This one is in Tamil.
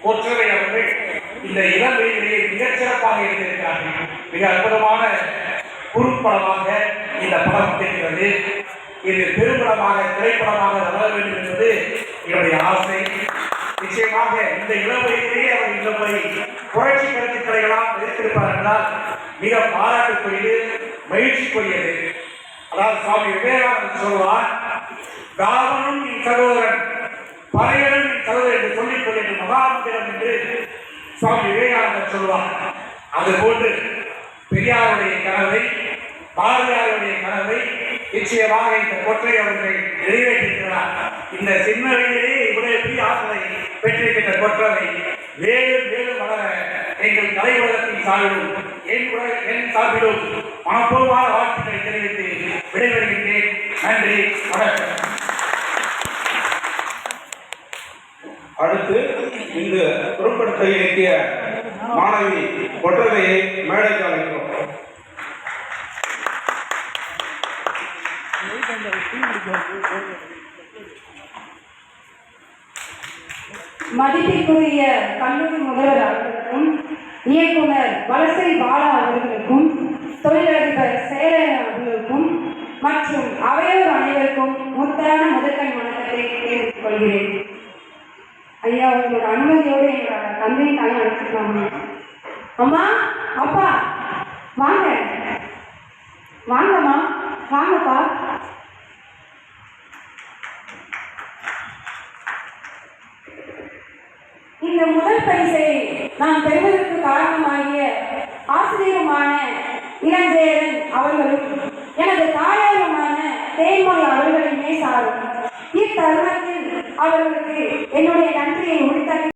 கொற்றவை அவர்கள் இந்த இளம் வயதிலேயே மிகச் சிறப்பாக எழுதியிருக்கிறார்கள். மிக அற்புதமான குறும்படமாக இந்த படம் இருக்கிறது. இது பெரும்படமாக திரைப்படமாக வளர வேண்டும் என்பது என்னுடைய ஆசை. நிச்சயமாக இந்த இளம் வயதிலேயே அவர் இந்த முறை புரட்சி கருத்துக்களை எல்லாம் எதிர்த்திருப்பார் என்றால் மிக பாராட்டுக்குரியது, மகிழ்ச்சிக்குரியது. அதாவது சுவாமி விவேகானந்தர் சொல்வார், ராவனும் என் சகோதரன், பறையனும் என் சகோதரன் என்று சொல்லிக் கொள்கின்ற மகாமந்திரம் என்று சுவாமி விவேகானந்தர் சொல்வார். அதுபோன்று பெரியாருடைய கனவை, பாரதியாருடைய கனவை நிச்சயமாக இந்த கொற்றை அவர்கள் நிறைவேற்றிருக்கிறார். இந்த சின்ன வயதிலே இவ்வளவு பெரிய ஆசை பெற்றிருக்கின்ற கொற்றவை மேலும் மேலும் வளர எங்கள் கலைவளத்தின் சார்பிலும் என் சார்பிலும் மனப்பூர்வமான வாழ்த்துக்களை தெரிவித்து விடைபெறுகின்றேன். நன்றி, வணக்கம். அடுத்து இந்த குறும்படத்தை இயக்கிய மாணவி கொற்றவையை மேடைக்கு அழைக்கிறோம். மதிப்பிற்குரிய கல்லூரி முதல்வர் அவர்களுக்கும், இயக்குனர் வலசை பாலா அவர்களுக்கும், தொழிலதிபர் சேரன் அவர்களுக்கும் மற்றும் அவையோர் அனைவருக்கும் முத்தான முதற்கண் வணக்கத்தை தெரிவித்துக் கொள்கிறேன். ஐயா, உங்களோட அனுமதியோடு எங்களோட தந்தையை தாய் அழைச்சிக்கலாமா? அம்மா, அப்பா, வாங்க வாங்கம்மா, வாங்கப்பா. இந்த முதல் பரிசை நான் பெறுவதற்கு காரணமாகிய ஆசிரியருமான இளஞ்சேரன் அவர்களும் எனது தாயாருமான தேன்மொழி அவர்களுமே சாரும். இத்தருணத்தில் அவர்களுக்கு என்னுடைய நன்றியை